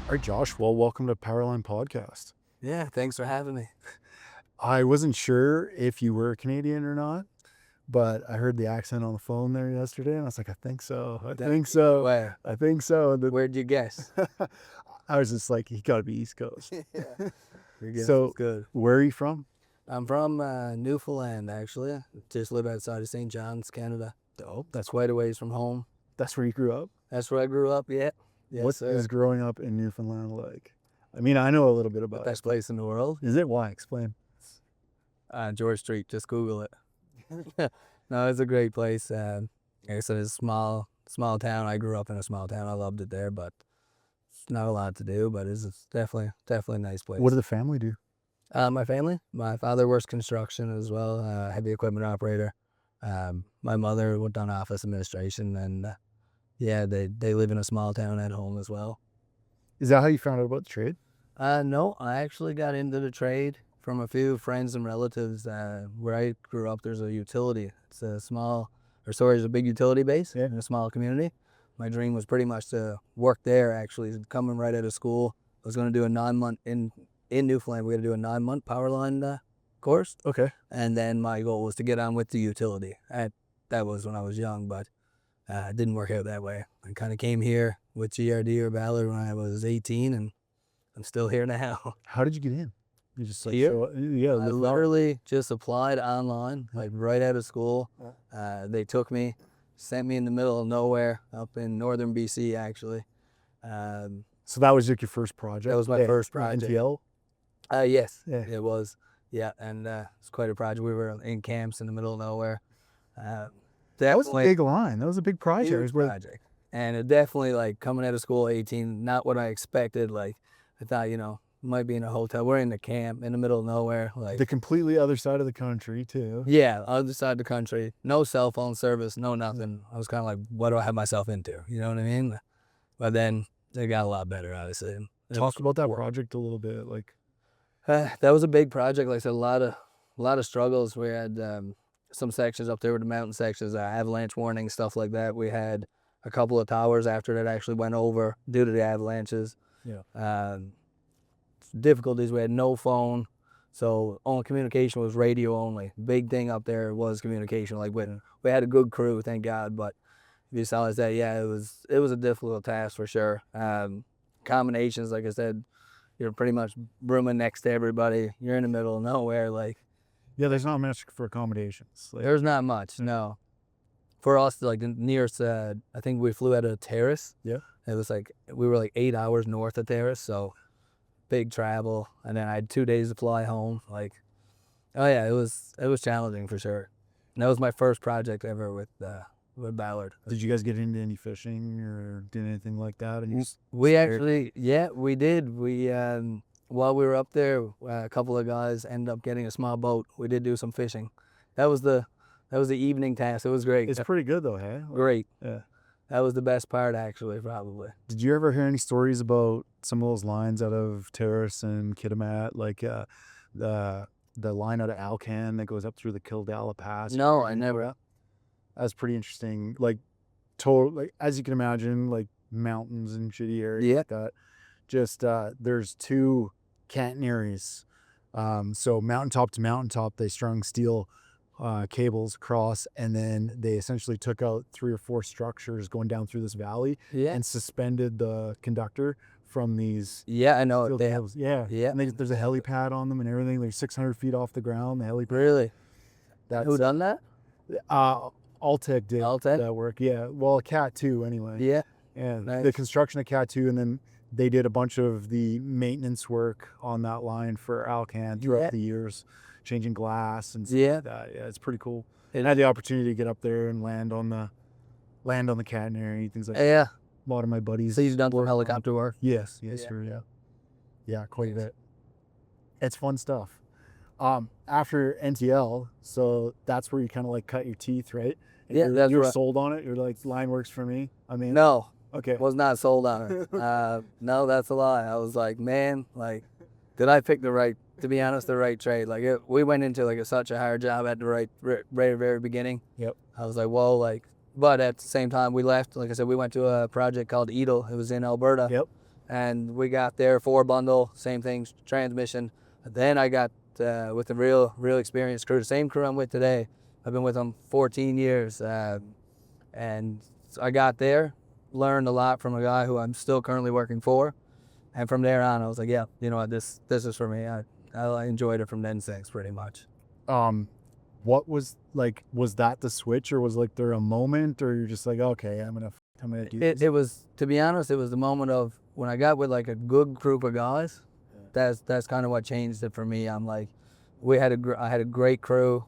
All right, Josh. Well, welcome to Powerline Podcast. Yeah, thanks for having me. I wasn't sure if you were Canadian or not, but I heard the accent on the phone there yesterday, and I was like, I think so. I think so. Where? I think so. And Where'd you guess? I was just like, he got to be East Coast. Yeah, your guess So, is good. where are you from? I'm from Newfoundland, actually. Just live outside of St. John's, Canada. Oh, That's quite a ways from home. that's where you grew up. That's where I grew up, yeah. Yes, What sir. is growing up in Newfoundland like? I mean, I know a little bit The about it. best place in the world? Is it? Why? Explain. George Street, just Google it. No, it's a great place. Like I said, it's a small town. I grew up in a small town. I loved it there, but it's not a lot to do, but it's definitely a nice place. What did the family do? My family, my father works construction as well, heavy equipment operator. My mother done office administration, and yeah, they live in a small town at home as well. Is that how you found out about the trade? No, I actually got into the trade from a few friends and relatives. Where I grew up, there's a utility. It's there's a big utility base in a small community. My dream was pretty much to work there, actually, coming right out of school. I was going to do a 9-month in Newfoundland. We had to do a 9-month power line course. Okay. And then my goal was to get on with the utility. That was when I was young, but it didn't work out that way. I kind of came here with GRD or Ballard when I was 18, and I'm still here now. How did you get in? You just like Here? I I literally just applied online, like right out of school. They took me, sent me in the middle of nowhere up in northern BC, actually. So that was like your first project? That was my first project. NTL? Yes, Yeah. it was. Yeah, and it's quite a project. We were in camps in the middle of nowhere. That was a big line. That was a big project. Huge project. And it definitely, like, coming out of school at 18, not what I expected. Like, I thought, might be in a hotel. We're in a camp in the middle of nowhere. Like, the completely other side of the country, too. yeah, other side of the country. No cell phone service, no nothing. I was kind of like, what do I have myself into? You know what I mean? But then it got a lot better, obviously. Talk about that project a little bit. Like, that was a big project. Like I said, a lot of struggles. We had some sections up there with the mountain sections, avalanche warning, stuff like that. We had a couple of towers after that actually went over due to the avalanches. yeah. Difficulties. We had no phone, so only communication was radio only. Big thing up there was communication. Like, we had a good crew, thank God, but if you saw us that, yeah, it was a difficult task for sure. Combinations, like I said, you're pretty much rooming next to everybody. You're in the middle of nowhere. Like, Yeah, there's not much for accommodations. Like, there's not much, no. For us, like, the nearest, I think we flew out of Terrace. Yeah. It was like, we were like 8 hours north of Terrace, so big travel. And then I had 2 days to fly home. Like, oh yeah, it was challenging for sure. And that was my first project ever with Ballard. Did you guys get into any fishing or did anything like that? And We actually, yeah, we did. We while we were up there, a couple of guys ended up getting a small boat. We did do some fishing. That was the evening task. It was great. It's pretty good though, hey? Great. Yeah. That was the best part, actually, probably. Did you ever hear any stories about some of those lines out of Terrace and Kitimat, like the line out of Alcan that goes up through the Kildala Pass? No, I never. That's pretty interesting. Like, like as you can imagine, like mountains and shitty areas like that. Just there's 2 catenaries. So mountaintop to mountaintop, they strung steel cables across, and then they essentially took out 3 or 4 structures going down through this valley and suspended the conductor from these. Yeah, I know. steel They have, cables. Yeah. And there's a helipad on them and everything. They're 600 feet off the ground. The helipad. really? That's Who done that? Altec did Altec? that work. Yeah. Well, Cat 2 anyway. Yeah. And Nice. the construction of Cat 2, and then they did a bunch of the maintenance work on that line for Alcan throughout the years, changing glass and stuff like that. Yeah, it's pretty cool. And I had the opportunity to get up there and land on the catenary, things like that. Yeah. A lot of my buddies. So you've done some helicopter work? Yes, sir. Yeah. Yeah, quite a bit. It's fun stuff. After NTL, so that's where you kind of like cut your teeth, right? And Yeah, you're right. sold on it. You're like, line works for me. I mean, No, okay. was not sold on it. No, that's a lie. I was like, man, like, did I pick the right trade? Like, we went into like such a hard job at the very beginning. Yep. I was like, whoa, like, but at the same time we left. Like I said, we went to a project called Edel. It was in Alberta. Yep. and we got there 4-bundle, same thing, transmission. Then I got with the real experienced crew, the same crew I'm with today. I've been with them 14 years, and I got there, learned a lot from a guy who I'm still currently working for, and from there on I was like, yeah, you know what, this is for me. I enjoyed it from then since, pretty much. What was that the switch, or was like there a moment, or you're just like, okay, I'm gonna do this? It was, to be honest, it was the moment of when I got with like a good group of guys. That's kind of what changed it for me. I'm like, I had a great crew.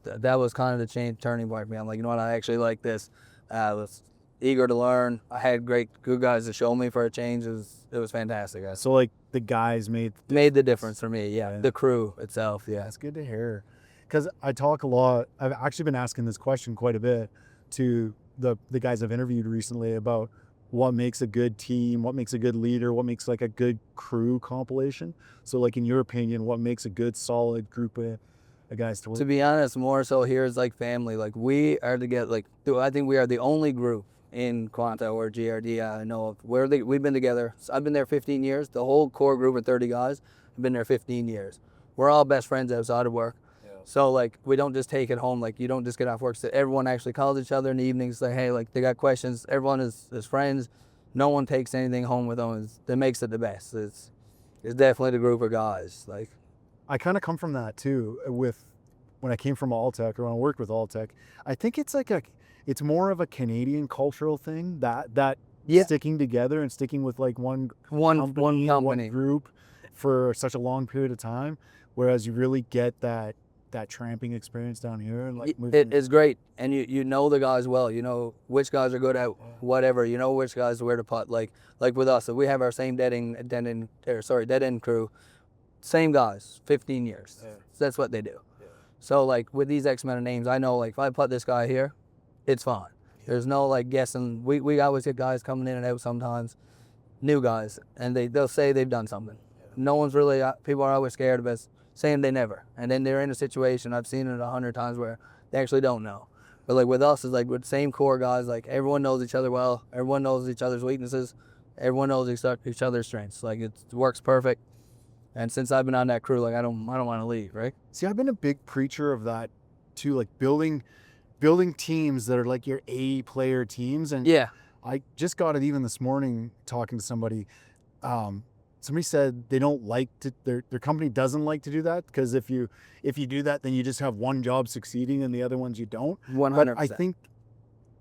That was kind of the turning point for me. I'm like, you know what, I actually like this. I was eager to learn. I had good guys to show me for a change. It was fantastic. So like the guys made the difference for me. Yeah, the crew itself. Yeah, that's good to hear. Because I talk a lot. I've actually been asking this question quite a bit to the guys I've interviewed recently about what makes a good team, what makes a good leader, what makes like a good crew compilation. So like in your opinion, what makes a good solid group of guys to work? To be honest, more so here is like family. Like we are together. Like I think we are the only group in Quanta or GRD I know of where we've been together. I've been there 15 years. The whole core group of 30 guys have been there 15 years. We're all best friends outside of work. So like we don't just take it home. Like you don't just get off work. So everyone actually calls each other in the evenings. Like, hey, like they got questions. Everyone is friends. No one takes anything home with them. That makes it the best. It's definitely the group of guys. Like I kind of come from that too. With when I came from Alltech or when I worked with Alltech, I think it's like it's more of a Canadian cultural thing that sticking together and sticking with like one company, one group for such a long period of time. Whereas you really get that tramping experience down here, and like it's great, and you know the guys well. You know which guys are good at whatever. You know which guys where to putt. Like with us, if we have our same dead end crew, same guys, 15 years. Yeah. So that's what they do. Yeah. So like with these X amount of names, I know like if I putt this guy here, it's fine. There's no like guessing. We always get guys coming in and out sometimes, new guys, and they'll say they've done something. Yeah. No one's really, people are always scared of us saying they never, and then they're in a situation, I've seen it 100 times, where they actually don't know. But like with us, it's like with the same core guys, like everyone knows each other well, everyone knows each other's weaknesses, everyone knows each other's strengths. Like it works perfect. And since I've been on that crew, like I don't want to leave, right? See, I've been a big preacher of that too, like building teams that are like your A player teams. And yeah, I just got it even this morning talking to somebody. Somebody said they don't like to, their company doesn't like to do that, because if you do that, then you just have one job succeeding and the other ones you don't. 100%. But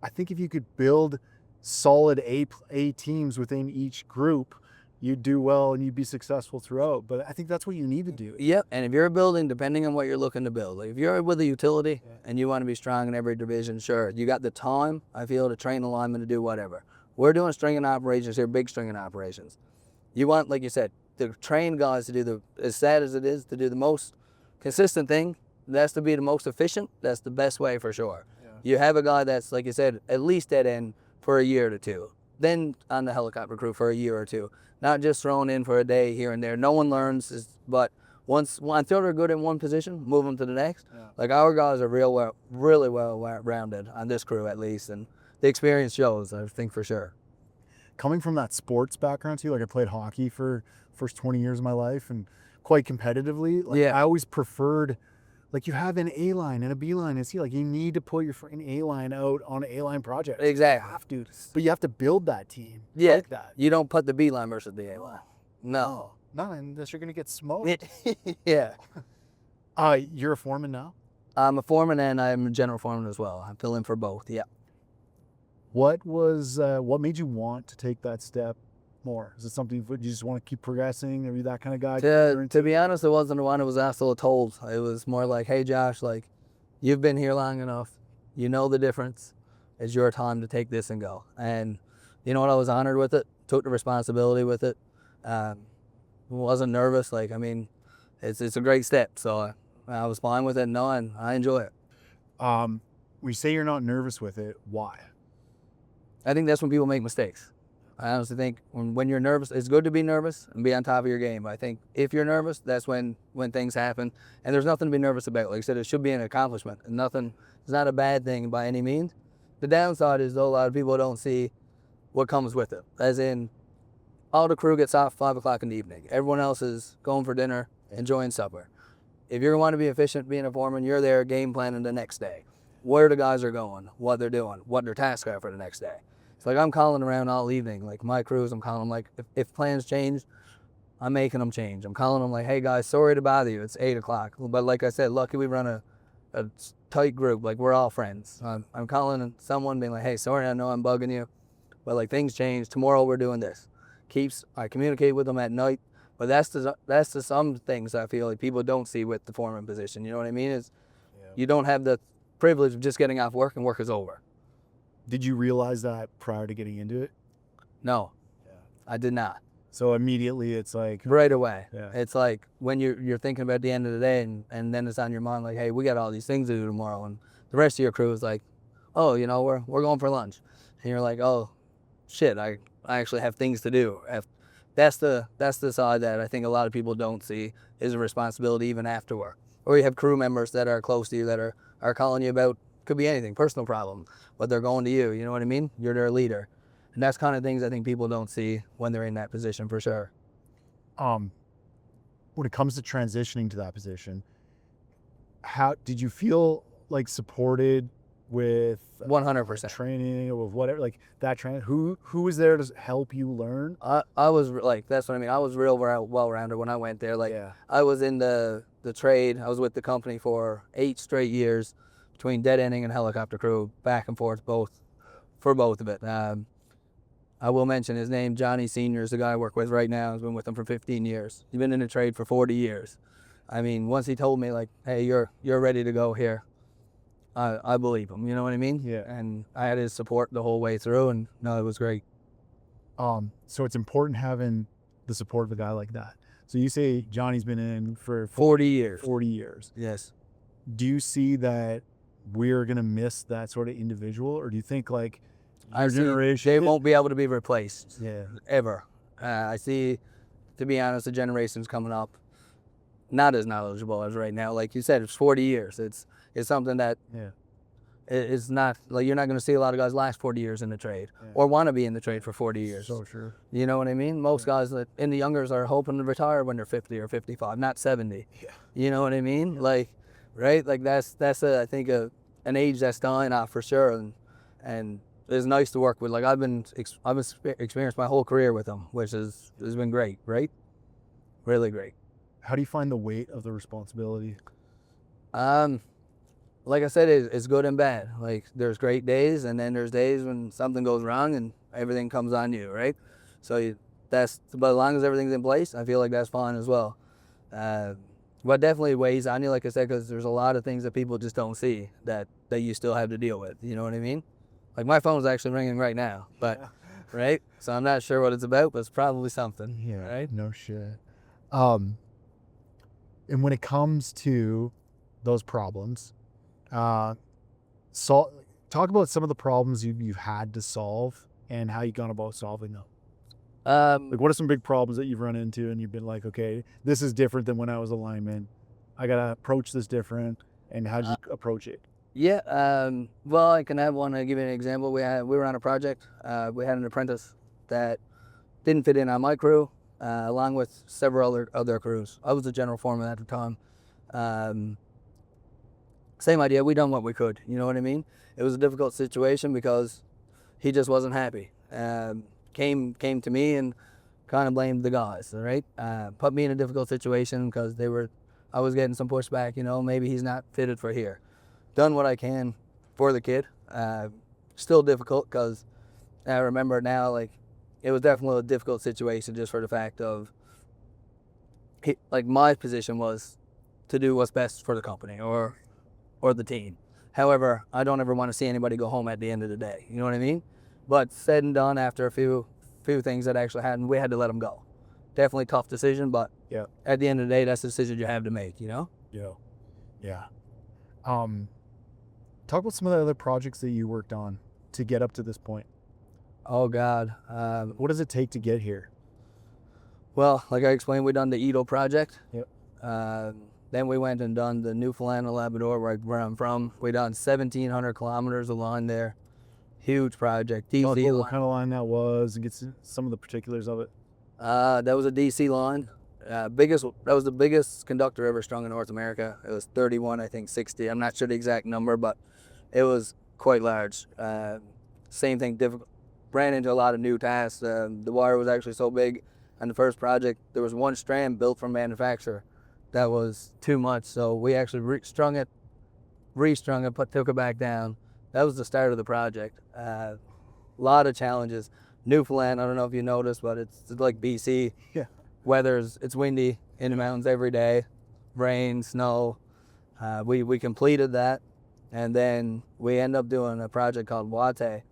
I think if you could build solid A teams within each group, you'd do well and you'd be successful throughout. But I think that's what you need to do. Yep. And if you're building, depending on what you're looking to build, like if you're with a utility and you want to be strong in every division, sure, you got the time, I feel, to train a lineman to do whatever. We're doing stringing operations here, big stringing operations. You want, like you said, to train guys to do as sad as it is, to do the most consistent thing. That's to be the most efficient. That's the best way for sure. Yeah. You have a guy that's, like you said, at least dead end for a year or two. Then on the helicopter crew for a year or two. Not just thrown in for a day here and there. No one learns, but until they're good in one position, move them to the next. Yeah. Like our guys are really well rounded on this crew at least, and the experience shows, I think, for sure. Coming from that sports background too, like I played hockey for first 20 years of my life and quite competitively. Like I always preferred, like you have an A line and a B line and C, like you need to put your A line out on an A line project. Exactly. You have to, but you have to build that team. Yeah. Like that. You don't put the B line versus the A line. No. Not unless you're gonna get smoked. Yeah. You're a foreman now? I'm a foreman and I'm a general foreman as well. I fill in for both. Yeah. What made you want to take that step more? Is it something you just want to keep progressing? Are you that kind of guy? To be honest, it wasn't the one who was asked or told. It was more like, hey Josh, like you've been here long enough. You know the difference. It's your time to take this and go. And you know what? I was honored with it. Took the responsibility with it. Wasn't nervous. Like, I mean, it's a great step. So I was fine with it. No, and I enjoy it. When you say you're not nervous with it, why? I think that's when people make mistakes. I honestly think when you're nervous, it's good to be nervous and be on top of your game. I think if you're nervous, that's when things happen. And there's nothing to be nervous about. Like I said, it should be an accomplishment. And it's not a bad thing by any means. The downside is, though, a lot of people don't see what comes with it. As in, all the crew gets off 5 o'clock in the evening. Everyone else is going for dinner, enjoying supper. If you want to be efficient being a foreman, you're there game planning the next day. Where the guys are going, what they're doing, what their tasks are for the next day. It's like I'm calling around all evening. Like my crews, I'm calling them like, if plans change, I'm making them change. I'm calling them like, hey guys, sorry to bother you. It's 8 o'clock. But like I said, lucky we run a tight group. Like we're all friends. I'm calling someone being like, hey, sorry, I know I'm bugging you, but like things change. Tomorrow we're doing this. I communicate with them at night. But that's the some things I feel like people don't see with the foreman position. You know what I mean? You don't have the privilege of just getting off work and work is over. Did you realize that prior to getting into it? No, I did not. So immediately it's like right away. Yeah. It's like when you're thinking about the end of the day and then it's on your mind like, hey, we got all these things to do tomorrow, and the rest of your crew is like, oh, you know, we're going for lunch, and you're like, oh, shit, I actually have things to do. That's the side that I think a lot of people don't see is a responsibility even after work. Or you have crew members that are close to you that are calling you about, could be anything, personal problem, but they're going to you. You know what I mean? You're their leader. And that's kind of things I think people don't see when they're in that position for sure. When it comes to transitioning to that position, how did you feel like supported with 100% training or with whatever, like that training? Who was there to help you learn? I was like, that's what I mean. I was real well-rounded when I went there. Like I was in the trade. I was with the company for 8 straight years between dead ending and helicopter crew, back and forth for both of it. I will mention his name, Johnny Sr. is the guy I work with right now. I've been with him for 15 years. He's been in the trade for 40 years. I mean, once he told me like, hey, you're ready to go here, I believe him, you know what I mean? Yeah. And I had his support the whole way through, and no, it was great. So it's important having the support of a guy like that. So you say Johnny's been in for 40 years. 40 years. Yes. Do you see that we're going to miss that sort of individual, or do you think like our generation, they won't be able to be replaced? Yeah. Ever. I see, to be honest, the generations coming up not as knowledgeable as right now. Like you said, it's 40 years. It's something that it's not, like you're not going to see a lot of guys last 40 years in the trade or want to be in the trade for 40 years. So true. You know what I mean? Most guys that in the youngers are hoping to retire when they're 50 or 55, not 70. Yeah. You know what I mean? Yeah. Like, right? Like that's I think an age that's dying off for sure. And it's nice to work with. Like I've experienced my whole career with them, which has been great, right? Really great. How do you find the weight of the responsibility? Like I said, it's good and bad. Like there's great days, and then there's days when something goes wrong and everything comes on you, right? So but as long as everything's in place, I feel like that's fine as well. But definitely weighs on you, like I said, because there's a lot of things that people just don't see that you still have to deal with. You know what I mean? Like my phone's actually ringing right now, but right? So I'm not sure what it's about, but it's probably something. Yeah, right? No shit. And when it comes to those problems, talk about some of the problems you've had to solve and how you've gone about solving them. Like what are some big problems that you've run into and you've been like, okay, this is different than when I was a lineman. I gotta approach this different. And how did you approach it? Yeah, well, I can have one. I'll give you an example. We were on a project. We had an apprentice that didn't fit in on my crew, along with several other crews. I was the general foreman at the time. Same idea. We done what we could. You know what I mean? It was a difficult situation because he just wasn't happy. Came to me and kind of blamed the guys. All right, put me in a difficult situation because I was getting some pushback. You know, maybe he's not fitted for here. Done what I can for the kid. Still difficult because I remember now, like, it was definitely a difficult situation just for the fact of, like, my position was to do what's best for the company or the team. However, I don't ever want to see anybody go home at the end of the day. You know what I mean? But said and done, after a few things that actually happened, we had to let him go. Definitely tough decision, but at the end of the day, that's the decision you have to make, you know? Yeah. Talk about some of the other projects that you worked on to get up to this point. Oh, God. What does it take to get here? Well, like I explained, we done the Edo project. Yep. Then we went and done the Newfoundland and Labrador, where I'm from. We done 1,700 kilometers of line there. Huge project. What kind of line that was and get some of the particulars of it. That was a DC line. That was the biggest conductor ever strung in North America. It was 31, I think 60. I'm not sure the exact number, but it was quite large. Same thing, difficult. Ran into a lot of new tasks. The wire was actually so big on the first project, there was one strand built from manufacturer that was too much. So we actually restrung it, took it back down. That was the start of the project. A lot of challenges. Newfoundland, I don't know if you noticed, but it's like BC. Yeah. It's windy in the mountains every day, rain, snow. We completed that, and then we end up doing a project called Wate.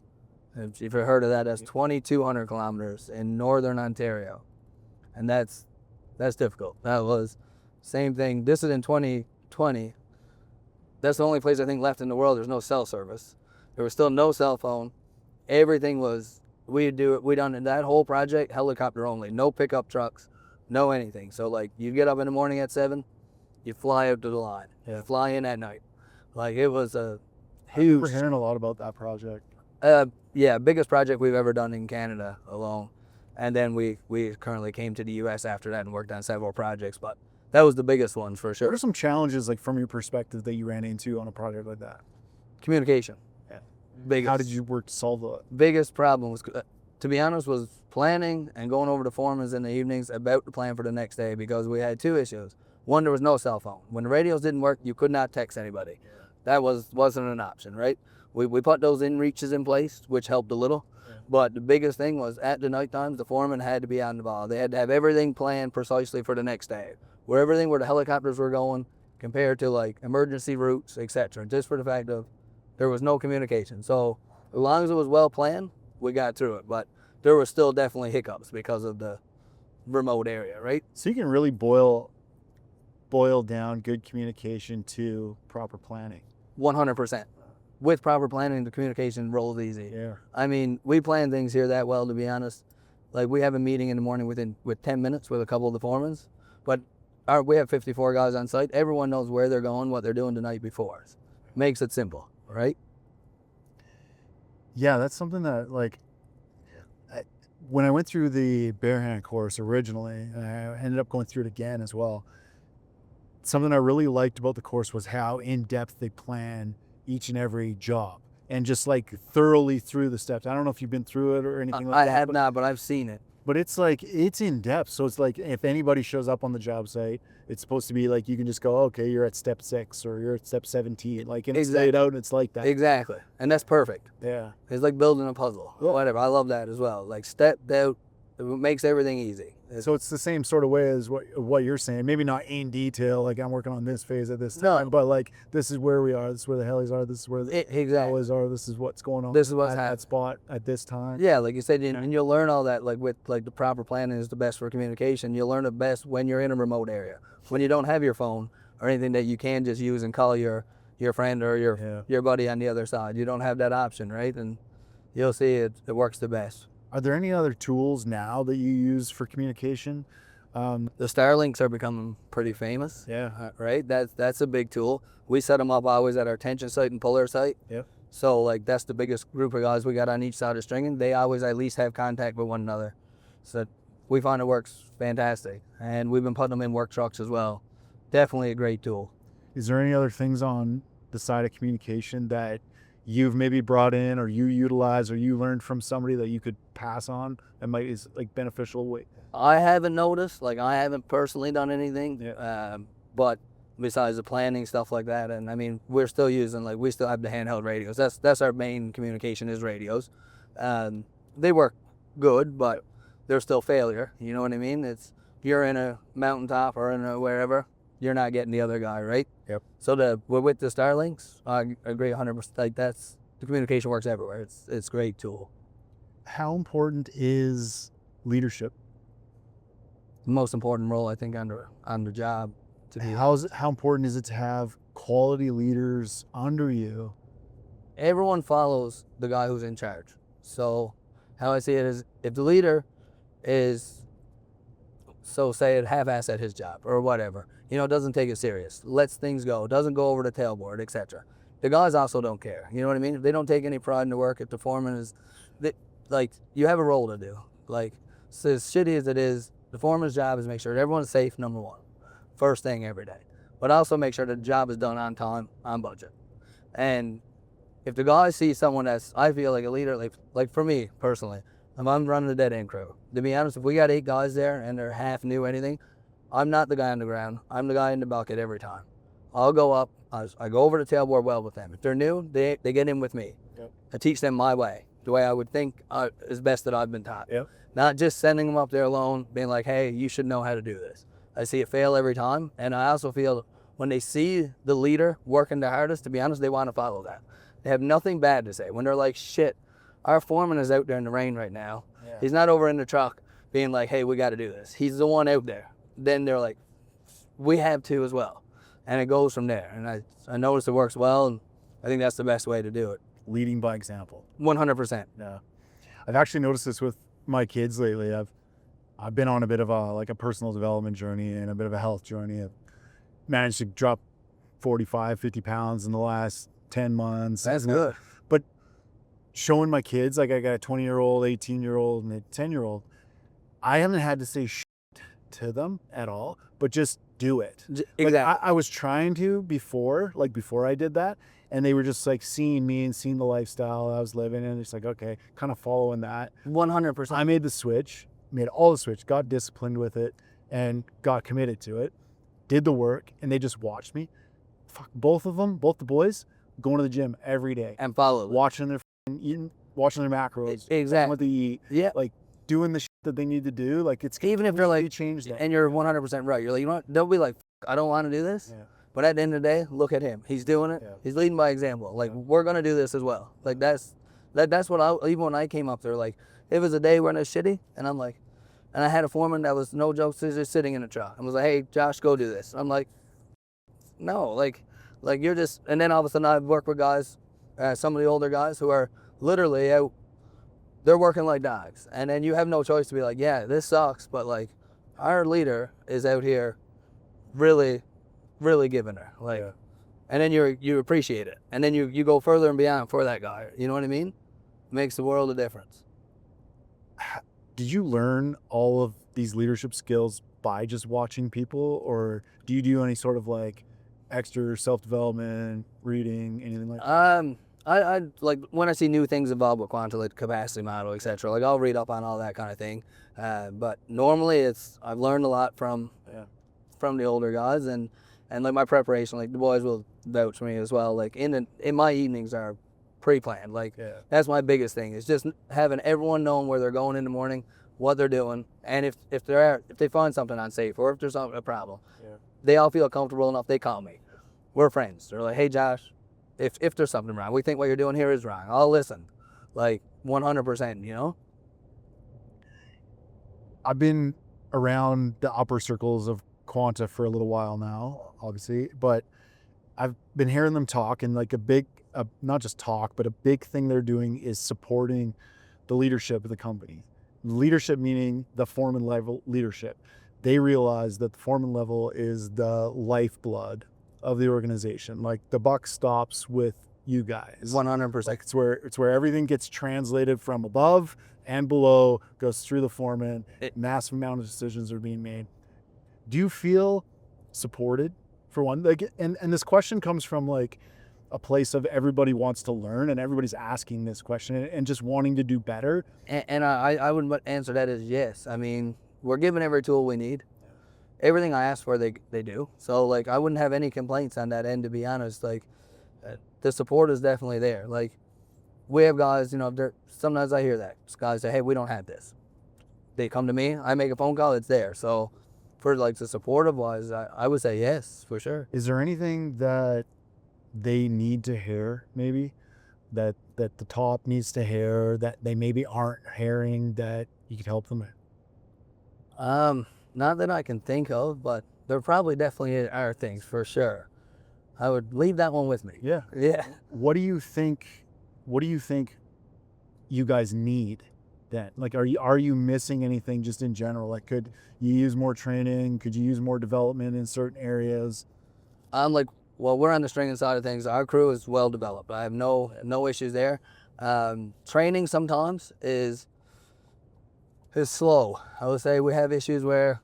If you've heard of that, that's 2,200 kilometers in northern Ontario, and that's difficult. That was same thing. This is in 2020. That's the only place I think left in the world there's no cell service. There was still no cell phone. Everything was, we done that whole project helicopter only, no pickup trucks, no anything. So like you get up in the morning at 7, you fly out to the line, fly in at night. Like it was a huge. We're hearing a lot about that project. Yeah, biggest project we've ever done in Canada alone. And then we currently came to the US after that and worked on several projects, but that was the biggest one for sure. What are some challenges, like from your perspective, that you ran into on a project like that? Communication. Yeah. Biggest. How did you work to solve that? Biggest problem was, to be honest, was planning and going over to foremans in the evenings about the plan for the next day, because we had two issues. One, there was no cell phone. When the radios didn't work, you could not text anybody. Yeah. That wasn't an option, right? We put those in-reaches in place, which helped a little. Yeah. But the biggest thing was at the night times, the foreman had to be on the ball. They had to have everything planned precisely for the next day. Where the helicopters were going, compared to like emergency routes, etc. Just for the fact of there was no communication. So as long as it was well planned, we got through it. But there were still definitely hiccups because of the remote area, right? So you can really boil down good communication to proper planning. 100%. With proper planning, the communication rolls easy. Yeah. I mean, we plan things here that well, to be honest. Like we have a meeting in the morning with 10 minutes with a couple of the foremans, but we have 54 guys on site. Everyone knows where they're going, what they're doing the night before. Makes it simple, right? Yeah, that's something that, like, when I went through the barehand course originally, and I ended up going through it again as well, something I really liked about the course was how in-depth they plan each and every job, and just like thoroughly through the steps. I don't know if you've been through it or anything like that. I have not, but I've seen it. But it's like, it's in depth. So it's like, if anybody shows up on the job site, it's supposed to be like, you can just go, okay, you're at step 6 or you're at step 17. Like, and it's laid out and it's like that. Exactly. And that's perfect. Yeah. It's like building a puzzle. Yeah. Whatever. I love that as well. Like stepped out, it makes everything easy. So it's the same sort of way as what you're saying. Maybe not in detail, like I'm working on this phase at this time, but like this is where we are. This is where the helis are. This is where the helis are. This is what's going on. This is what's at that spot at this time. Yeah, like you said, and you'll learn all that. Like with like the proper planning is the best for communication. You'll learn it best when you're in a remote area, when you don't have your phone or anything that you can just use and call your friend or your buddy on the other side. You don't have that option, right? And you'll see it works the best. Are there any other tools now that you use for communication? The Starlinks are becoming pretty famous. Yeah. Right? That's a big tool. We set them up always at our tension site and puller site. Yeah. So like that's the biggest group of guys we got on each side of stringing. They always at least have contact with one another. So we find it works fantastic. And we've been putting them in work trucks as well. Definitely a great tool. Is there any other things on the side of communication that you've maybe brought in or you utilize or you learned from somebody that you could pass on that might is like beneficial? I haven't noticed, like I haven't personally done anything, but besides the planning, stuff like that, and I mean, we're still using, like we still have the handheld radios. That's our main communication is radios. They work good, but they're still failure, you know what I mean? It's, if you're in a mountaintop or in a wherever, you're not getting the other guy, right? Yep. So with the Starlinks, I agree 100%. Like the communication works everywhere. It's a great tool. How important is leadership? The most important role I think on the job. How important is it to have quality leaders under you? Everyone follows the guy who's in charge. So how I see it is, if the leader is, so say it half-assed at his job or whatever, doesn't take it serious, lets things go, doesn't go over the tailboard, etc. The guys also don't care. You know what I mean? If they don't take any pride in the work, if the foreman is, like, you have a role to do. Like, So as shitty as it is, the foreman's job is to make sure everyone's safe, number one. First thing every day. But also make sure the job is done on time, on budget. And if the guys see someone that's, I feel like a leader, like for me personally, if I'm running a dead end crew, to be honest, if we got 8 guys there and they're half new anything, I'm not the guy on the ground. I'm the guy in the bucket every time. I'll go up, I go over the tailboard well with them. If they're new, they get in with me. Yep. I teach them my way, the way I would think is best that I've been taught. Yep. Not just sending them up there alone, being like, hey, you should know how to do this. I see it fail every time, and I also feel when they see the leader working the hardest, to be honest, they want to follow that. They have nothing bad to say. When they're like, shit, our foreman is out there in the rain right now. Yeah. He's not over in the truck being like, hey, we got to do this. He's the one out there. Then they're like, we have to as well. And it goes from there. And I notice it works well, and I think that's the best way to do it. Leading by example. 100%. Yeah. I've actually noticed this with my kids lately. I've been on a bit of a personal development journey and a bit of a health journey. I've managed to drop 45, 50 pounds in the last 10 months. That's good. But showing my kids, like I got a 20-year-old, 18-year-old, and a 10-year-old, I haven't had to say shit to them at all, but just do it. Exactly. Like I was trying to before I did that, and they were just like seeing me and seeing the lifestyle I was living, and it's like, okay, kind of following that. 100%. I made the switch, made all the switch, got disciplined with it, and got committed to it, did the work, and they just watched me. Fuck, both of them, both the boys, going to the gym every day. And follow. Watching their eating, watching their macros. Exactly. What they eat. Yeah. Like doing the shit that they need to do. Like it's even if they're like, changed that. And you're 100% right. You're like, you know what? They'll be like, I don't want to do this. Yeah. But at the end of the day, look at him. He's doing it. Yeah. He's leading by example. Like we're gonna do this as well. Like that's what even when I came up there, like it was a day when it's shitty, and I'm like, and I had a foreman that was no jokes, just sitting in a truck and was like, hey Josh, go do this. I'm like, no, like you're just, and then all of a sudden I work with guys, some of the older guys who are literally out, they're working like dogs, and then you have no choice to be like, yeah, this sucks, but like our leader is out here really giving her, like, yeah. And then you appreciate it, and then you go further and beyond for that guy. You know what I mean? It makes the world of difference. Did you learn all of these leadership skills by just watching people, or do you do any sort of like extra self-development, reading, anything like that? I like when I see new things involved with quantum, like capacity model, etc. Like I'll read up on all that kind of thing. But normally I've learned a lot from the older guys, and like my preparation, like the boys will vouch for me as well. Like in my evenings are pre-planned. Like that's my biggest thing, is just having everyone knowing where they're going in the morning, what they're doing, and if they find something unsafe or if there's a problem, they all feel comfortable enough. They call me. We're friends. They're like, hey Josh, if there's something wrong, we think what you're doing here is wrong. I'll listen, like 100%. You know. I've been around the upper circles of Quanta for a little while now, obviously, but I've been hearing them talk, and like not just talk, but a big thing they're doing is supporting the leadership of the company. Leadership meaning the foreman level leadership. They realize that the foreman level is the lifeblood of the organization. Like the buck stops with you guys. 100%. Like it's where everything gets translated from above and below, goes through the foreman. Massive amount of decisions are being made. Do you feel supported, for one? Like, and this question comes from like a place of everybody wants to learn, and everybody's asking this question and just wanting to do better. And I would answer that as yes. I mean, we're given every tool we need. Everything I ask for, they do. So like, I wouldn't have any complaints on that end, to be honest. Like, the support is definitely there. Like, we have guys, you know, sometimes I hear that guys say, hey, we don't have this. They come to me, I make a phone call, it's there. So for like the supportive wise, I would say yes, for sure. Is there anything that they need to hear, maybe that the top needs to hear, that they maybe aren't hearing, that you could help them with? Not that I can think of, but there probably definitely are things, for sure. I would leave that one with me. Yeah. What do you think you guys need then? Like, are you missing anything just in general? Like, could you use more training? Could you use more development in certain areas? Well, we're on the stringing side of things. Our crew is well developed. I have no issues there. Training sometimes is It's slow. I would say we have issues where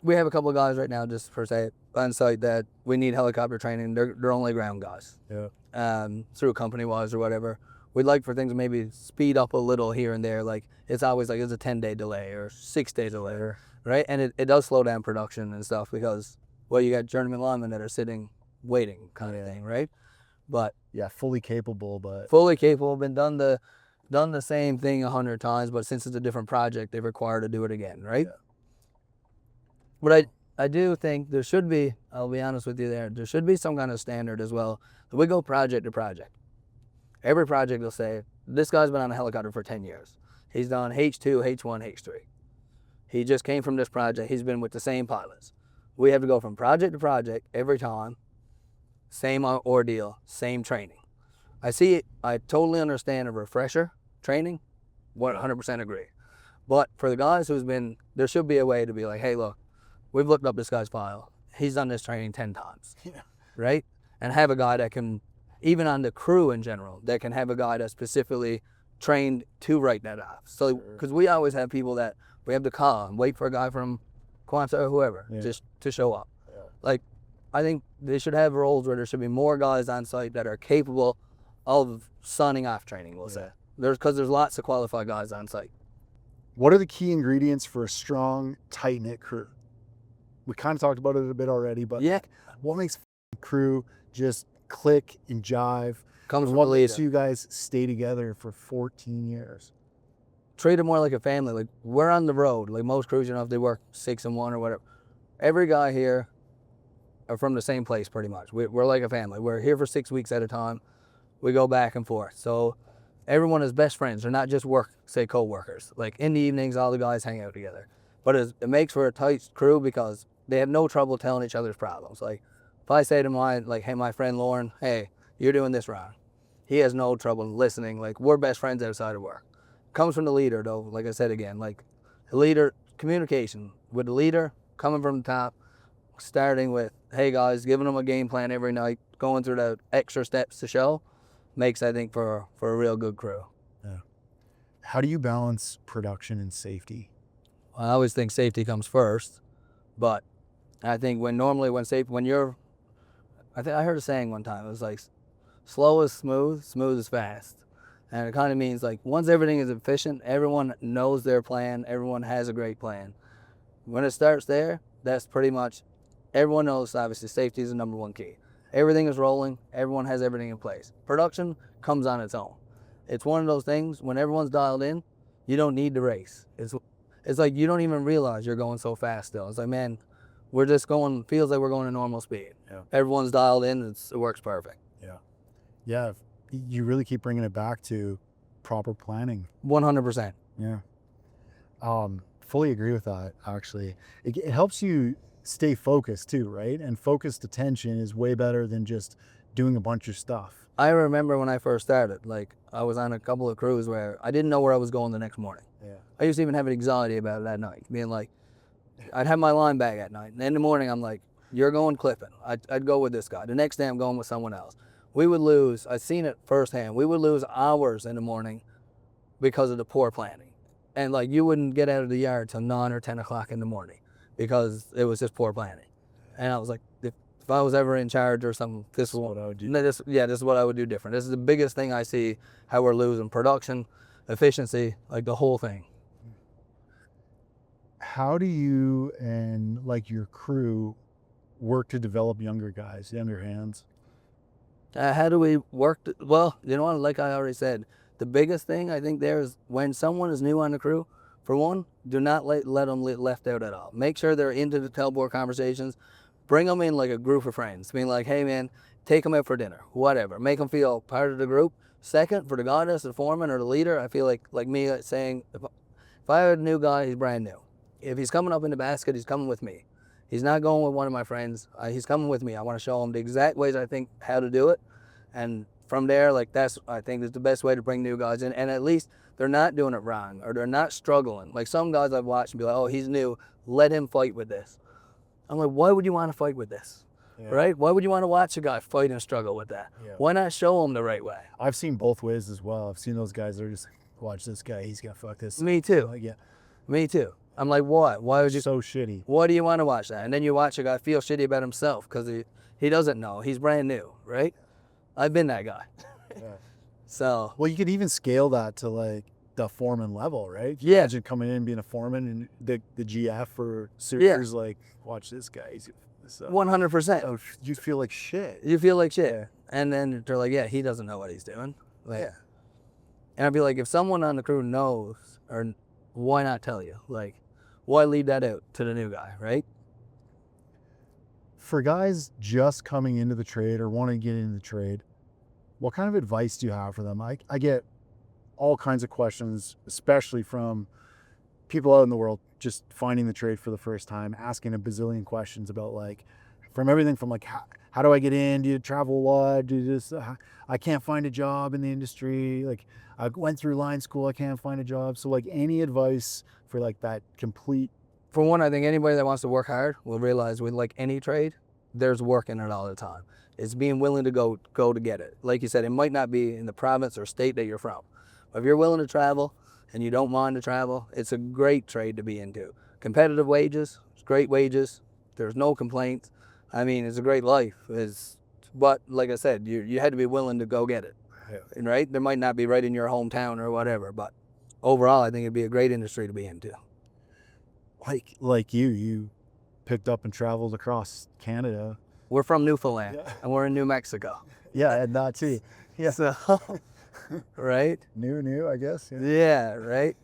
we have a couple of guys right now, just per se, on site that we need helicopter training. They're only ground guys. Yeah. Through company-wise or whatever. We'd like for things to maybe speed up a little here and there. Like, it's always like it's a 10-day delay or 6-day delay, Sure. right? And it does slow down production and stuff because, well, you got journeyman linemen that are sitting waiting kind of thing, right? But Yeah, fully capable, but fully capable, been done the same thing 100 times, but since it's a different project, they're required to do it again, right? Yeah. But I do think there should be, I'll be honest with you there should be some kind of standard as well. We go project to project. Every project will say, this guy's been on a helicopter for 10 years. He's done H2, H1, H3. He just came from this project. He's been with the same pilots. We have to go from project to project every time. Same ordeal, same training. I totally understand a refresher training, 100% agree. But for the guys there should be a way to be like, hey, look, we've looked up this guy's file. He's done this training 10 times, right? And have a guy that can, even on the crew in general, that can have a guy that's specifically trained to write that off. So, because we always have people that we have to call and wait for a guy from Quanta or whoever just to show up. Yeah. Like, I think they should have roles where there should be more guys on site that are capable of sunning off training, we'll say. Because there's lots of qualified guys on site. What are the key ingredients for a strong, tight-knit crew? We kind of talked about it a bit already, but what makes a crew just click and jive? Comes from what the leader. makes you guys stay together for 14 years? Treat it more like a family. Like, we're on the road. Like most crews, you know, if they work 6 and 1 or whatever. Every guy here are from the same place pretty much. We're like a family. We're here for 6 weeks at a time. We go back and forth. So everyone is best friends. They're not just co-workers. Like, in the evenings, all the guys hang out together. But it makes for a tight crew because they have no trouble telling each other's problems. Like, if I say to my friend Lauren, hey, you're doing this wrong, he has no trouble listening. Like, we're best friends outside of work. Comes from the leader, though, like I said again. Like, the leader, communication with the leader, coming from the top, starting with, hey guys, giving them a game plan every night, going through the extra steps to show, makes, I think, for a real good crew. Yeah. How do you balance production and safety? I always think safety comes first, but I think I heard a saying one time, it was like, slow is smooth, smooth is fast. And it kind of means, like, once everything is efficient, everyone knows their plan, everyone has a great plan. When it starts there, that's pretty much, everyone knows, obviously, safety is the number one key. Everything is rolling, everyone has everything in place. Production comes on its own. It's one of those things, when everyone's dialed in, you don't need to race. It's like you don't even realize you're going so fast still. It's like, man, we're just going, feels like we're going at normal speed. Yeah. Everyone's dialed in, it works perfect. Yeah. Yeah. You really keep bringing it back to proper planning. 100%. Yeah. Fully agree with that, actually. It helps you stay focused too, right? And focused attention is way better than just doing a bunch of stuff. I remember when I first started, like, I was on a couple of crews where I didn't know where I was going the next morning. Yeah. I used to even have an anxiety about it at night, being like, I'd have my line bag at night, and in the morning I'm like, you're going clipping. I'd go with this guy. The next day I'm going with someone else. We would lose, I've seen it firsthand, we would lose hours in the morning because of the poor planning. And like, you wouldn't get out of the yard till 9 or 10 o'clock in the morning because it was just poor planning. And I was like, if I was ever in charge or something, this is what I would do. This is what I would do different. This is the biggest thing I see, how we're losing production, efficiency, like the whole thing. How do you and like your crew work to develop younger guys, younger hands? How do we work? Well, you know what, like I already said, the biggest thing I think there is when someone is new on the crew, for one, do not let them get left out at all. Make sure they're into the tailboard conversations. Bring them in like a group of friends. Being like, hey man, take them out for dinner, whatever. Make them feel part of the group. Second, for the guy that's the foreman or the leader, I feel like me saying, if I had a new guy, he's brand new. If he's coming up in the basket, he's coming with me. He's not going with one of my friends. He's coming with me. I want to show him the exact ways I think how to do it. And from there, like, that's, I think, is the best way to bring new guys in. And at least they're not doing it wrong or they're not struggling. Like some guys I've watched and be like, oh, he's new. Let him fight with this. I'm like, why would you want to fight with this? Yeah. Right? Why would you want to watch a guy fight and struggle with that? Yeah. Why not show him the right way? I've seen both ways as well. I've seen those guys that are just like, watch this guy. He's going to fuck this. Me too. Like, yeah. Me too. I'm like, what? Why would you? So shitty. Why do you want to watch that? And then you watch a guy feel shitty about himself because he doesn't know. He's brand new, right? I've been that guy. Yeah. So. Well, you could even scale that to like the foreman level, right? Yeah. Imagine coming in and being a foreman and the GF or super's like, watch this guy. He's 100%. Oh, you feel like shit. You feel like shit. And then they're like, yeah, he doesn't know what he's doing. Like, Yeah. And I'd be like, if someone on the crew knows, or why not tell you? Like, why leave that out to the new guy, right? For guys just coming into the trade or wanting to get into the trade, what kind of advice do you have for them? I get all kinds of questions, especially from people out in the world just finding the trade for the first time, asking a bazillion questions about like, from everything from like, how do I get in? Do you travel a lot? Do you just, I can't find a job in the industry. Like I went through line school, I can't find a job. So like any advice for like that complete. For one, I think anybody that wants to work hard will realize with like any trade, there's work in it all the time. It's being willing to go to get it. Like you said, it might not be in the province or state that you're from. But if you're willing to travel and you don't mind to travel, it's a great trade to be into. Competitive wages, great wages. There's no complaints. I mean, it's a great life. But like I said, you had to be willing to go get it, right? There might not be right in your hometown or whatever, but overall, I think it'd be a great industry to be into. Like you picked up and traveled across Canada. We're from Newfoundland, and we're in New Mexico. Yeah, and that too. Yeah. So, right? New, I guess. Yeah, right?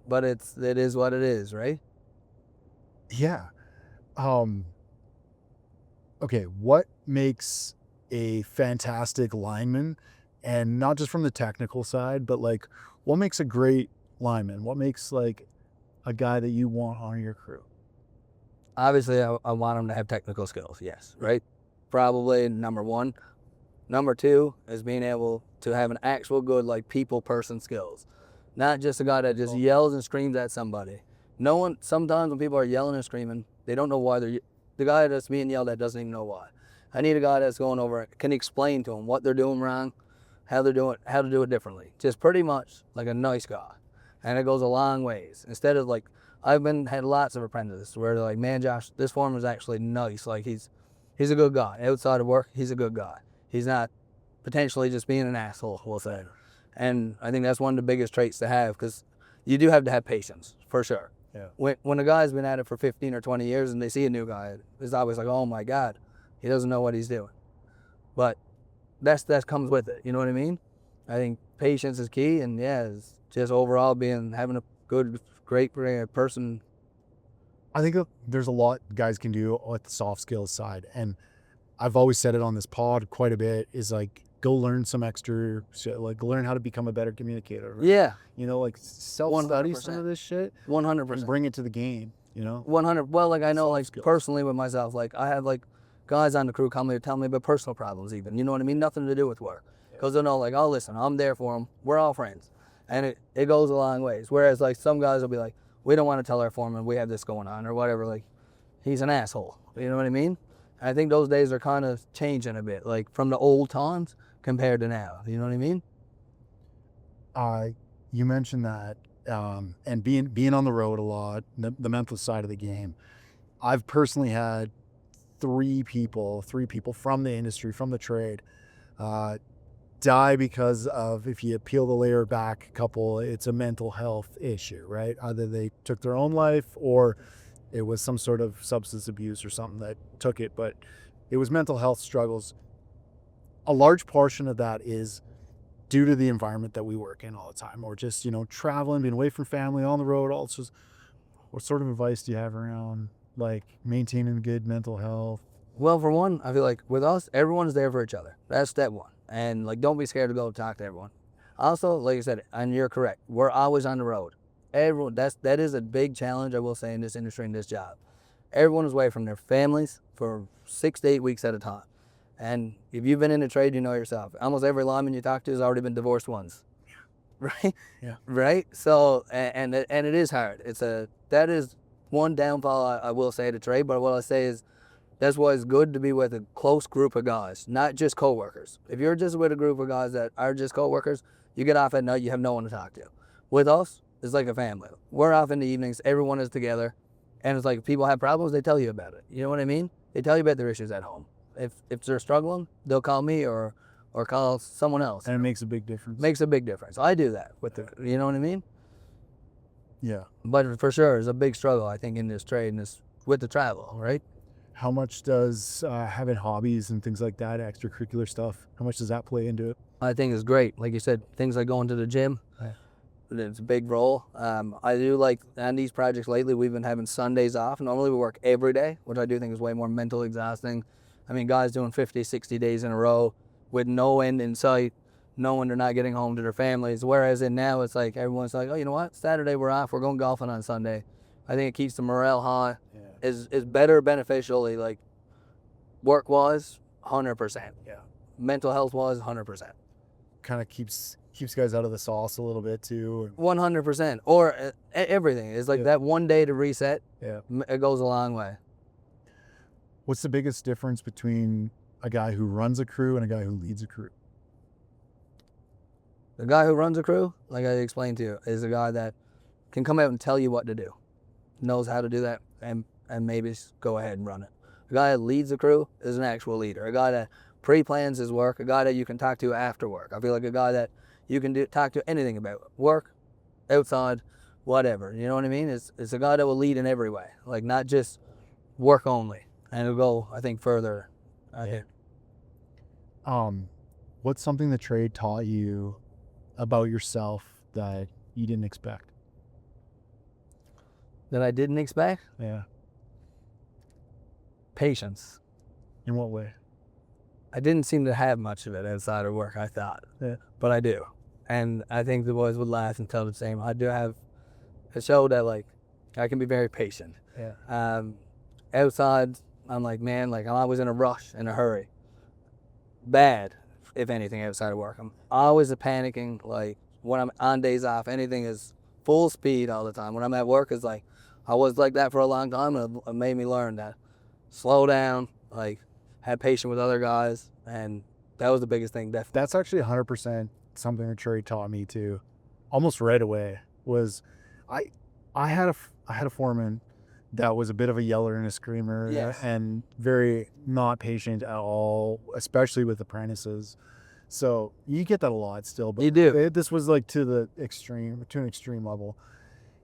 But it is what it is, right? Yeah. Okay, what makes a fantastic lineman, and not just from the technical side, but like what makes a great lineman? What makes like a guy that you want on your crew? Obviously, I want him to have technical skills, yes, right? Probably number one. Number two is being able to have an actual good like people person skills. Not just a guy that just yells and screams at somebody. Sometimes when people are yelling and screaming, they don't know why the guy that's being yelled at doesn't even know why. I need a guy that's going over, can explain to them what they're doing wrong, how to do it differently. Just pretty much like a nice guy. And it goes a long ways. Instead of like, I've had lots of apprentices where they're like, man, Josh, this foreman is actually nice. Like he's a good guy. Outside of work, he's a good guy. He's not potentially just being an asshole, we'll say. And I think that's one of the biggest traits to have, because you do have to have patience, for sure. Yeah. When a guy's been at it for 15 or 20 years and they see a new guy, it's always like, oh my God, he doesn't know what he's doing. But that comes with it, you know what I mean? I think patience is key, and yeah, it's just overall having a great person. I think there's a lot guys can do with the soft skills side, and I've always said it on this pod quite a bit, is like, go learn some extra shit, like learn how to become a better communicator. Right? Yeah. You know, like self-study some of this shit. 100%. And bring it to the game, you know? 100. Well, like I know, Soft like skills. Personally with myself, like I have like guys on the crew come to tell me about personal problems even, you know what I mean? Nothing to do with work. Because they'll know like, oh, listen, I'm there for them. We're all friends. And it goes a long ways. Whereas like some guys will be like, we don't want to tell our foreman we have this going on or whatever. Like, he's an asshole. You know what I mean? I think those days are kind of changing a bit, like from the old times compared to now. You know what I mean? You mentioned that, and being on the road a lot, the mental side of the game. I've personally had three people from the industry, from the trade, die because of, if you peel the layer back a couple, it's a mental health issue, right? Either they took their own life or it was some sort of substance abuse or something that took it, but it was mental health struggles. A large portion of that is due to the environment that we work in all the time, or just, you know, traveling, being away from family, on the road. Also, what sort of advice do you have around like maintaining good mental health? Well, for one, I feel like with us, everyone's there for each other. That's step one. And like, don't be scared to go talk to everyone. Also, like I said, and you're correct, we're always on the road. Everyone, that is a big challenge, I will say, in this industry, in this job. Everyone is away from their families for 6 to 8 weeks at a time. And if you've been in the trade, you know yourself. Almost every lineman you talk to has already been divorced once, right? Yeah. Right. So, and it is hard. That is one downfall I will say to trade. But what I say is, that's why it's good to be with a close group of guys, not just coworkers. If you're just with a group of guys that are just coworkers, you get off at night, you have no one to talk to. With us, is like a family. We're off in the evenings, everyone is together, and it's like if people have problems, they tell you about it. You know what I mean? They tell you about their issues at home. If they're struggling, they'll call me or call someone else. And it makes a big difference. Makes a big difference. I do that with the, you know what I mean? Yeah. But for sure, it's a big struggle, I think, in this trade and this with the travel, right? How much does having hobbies and things like that, extracurricular stuff, how much does that play into it? I think it's great. Like you said, things like going to the gym, it's a big role. I do like, on these projects lately, we've been having Sundays off. Normally we work every day, which I do think is way more mentally exhausting. I mean, guys doing 50, 60 days in a row with no end in sight, knowing they're not getting home to their families. Whereas in now, it's like everyone's like, oh, you know what? Saturday we're off. We're going golfing on Sunday. I think it keeps the morale high. Yeah. Is better beneficially, like work-wise, 100%. Yeah. Mental health-wise, 100%. Kind of keeps guys out of the sauce a little bit too. 100%. Or everything. It's like that one day to reset. Yeah. It goes a long way. What's the biggest difference between a guy who runs a crew and a guy who leads a crew? The guy who runs a crew, like I explained to you, is a guy that can come out and tell you what to do, knows how to do that, and maybe go ahead and run it. A guy that leads a crew is an actual leader. A guy that pre-plans his work, a guy that you can talk to after work. I feel like a guy that you can talk to anything about, work, outside, whatever. You know what I mean? It's a guy that will lead in every way, like not just work only. And it'll go, I think, further. What's something the trade taught you about yourself that you didn't expect? That I didn't expect? Yeah. Patience. In what way? I didn't seem to have much of it outside of work, I thought. Yeah. But I do. And I think the boys would laugh and tell the same. I do have a show that, like, I can be very patient. Yeah. Outside, I'm like, man, like, I'm always in a rush, in a hurry. Bad, if anything, outside of work. I'm always panicking. Like, when I'm on days off, anything is full speed all the time. When I'm at work, it's like, I was like that for a long time, and it made me learn that. Slow down, like, have patience with other guys, and that was the biggest thing, definitely. That's actually 100% something that Trey taught me too. Almost right away was, I had a foreman that was a bit of a yeller and a screamer. Yes. And very not patient at all, especially with apprentices. So you get that a lot still, but You do. this was like to an extreme level.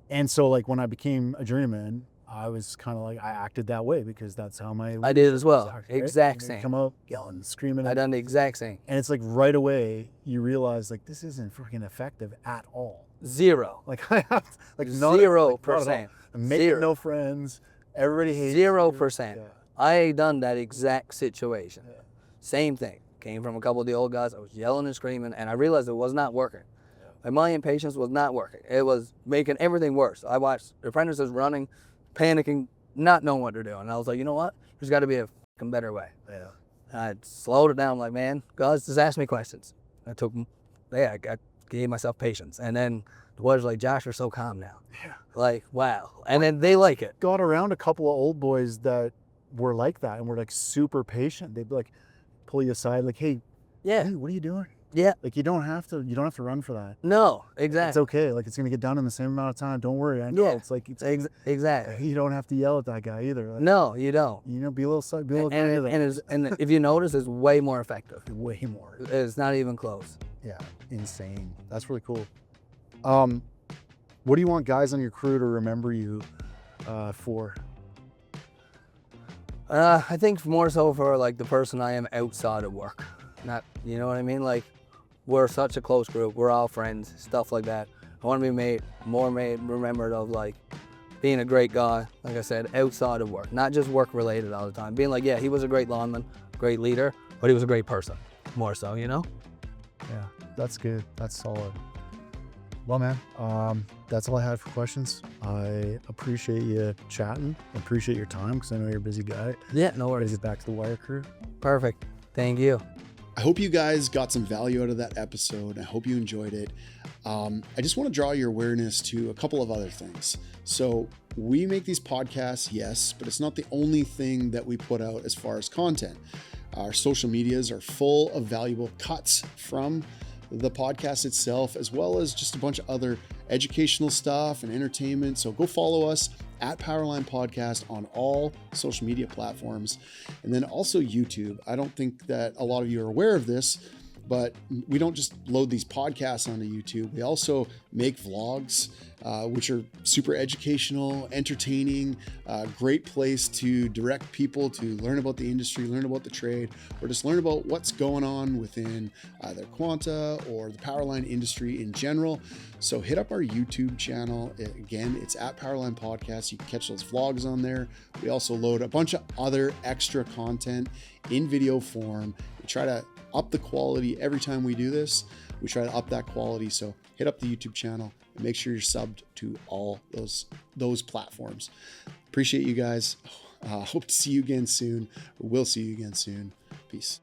And so like when I became a journeyman, I was kind of like, I acted that way because that's how I did as well. right? Exact They'd same. Come up yelling, screaming. I done the exact same. And it's like right away you realize like this isn't freaking effective at all. Zero. Like I have like 0%. I'm making Zero. no friends. Everybody hates 0%. Yeah. I done that exact situation. Yeah. Same thing. Came from a couple of the old guys. I was yelling and screaming, and I realized it was not working. Yeah. Like, my impatience was not working. It was making everything worse. I watched apprentices running, panicking, not knowing what they're doing. And I was like, you know what? There's got to be a fucking better way. Yeah. And I slowed it down. I'm like, man, guys, just ask me questions. I took them. Yeah, I gave myself patience. And then the boys were like, Josh, you're so calm now. Yeah. Like, wow. And then they like it. Got around a couple of old boys that were like that and were like super patient. They'd be like pull you aside, like, hey, Yeah. what are you doing? Yeah. Like you don't have to run for that. No, It's exactly. okay. Like it's gonna get done in the same amount of time. Don't worry. I know. Yeah. It's like Exactly. you don't have to yell at that guy either. Like, No, you don't. you know, be a little And if you notice, it's way more effective. way more. It's not even close. Yeah, insane. That's really cool. What do you want guys on your crew to remember you for? I think more so for like the person I am outside of work. Not, you know what I mean? Like, we're such a close group. We're all friends, stuff like that. I want to be remembered of like being a great guy, like I said, outside of work, not just work related all the time. Being like, yeah, he was a great lineman, great leader, but he was a great person, more so, you know? Yeah, that's good. That's solid. Well, man, that's all I had for questions. I appreciate you chatting. I appreciate your time because I know you're a busy guy. Yeah, no Ready worries. to get back to the wire crew. Perfect. Thank you. I hope you guys got some value out of that episode. I hope you enjoyed it. I just want to draw your awareness to a couple of other things. So we make these podcasts, yes, but it's not the only thing that we put out as far as content. Our social medias are full of valuable cuts from the podcast itself, as well as just a bunch of other educational stuff and entertainment. So go follow us at Powerline Podcast on all social media platforms, and then also YouTube. I don't think that a lot of you are aware of this, but we don't just load these podcasts onto YouTube. We also make vlogs, which are super educational, entertaining, great place to direct people to learn about the industry, learn about the trade, or just learn about what's going on within either Quanta or the Powerline industry in general. So hit up our YouTube channel. Again, it's at Powerline Podcast. You can catch those vlogs on there. We also load a bunch of other extra content in video form. We try to up the quality every time we do this. We try to up that quality. So hit up the YouTube channel and make sure you're subbed to all those platforms. Appreciate you guys. Hope to see you again soon. We'll see you again soon. Peace.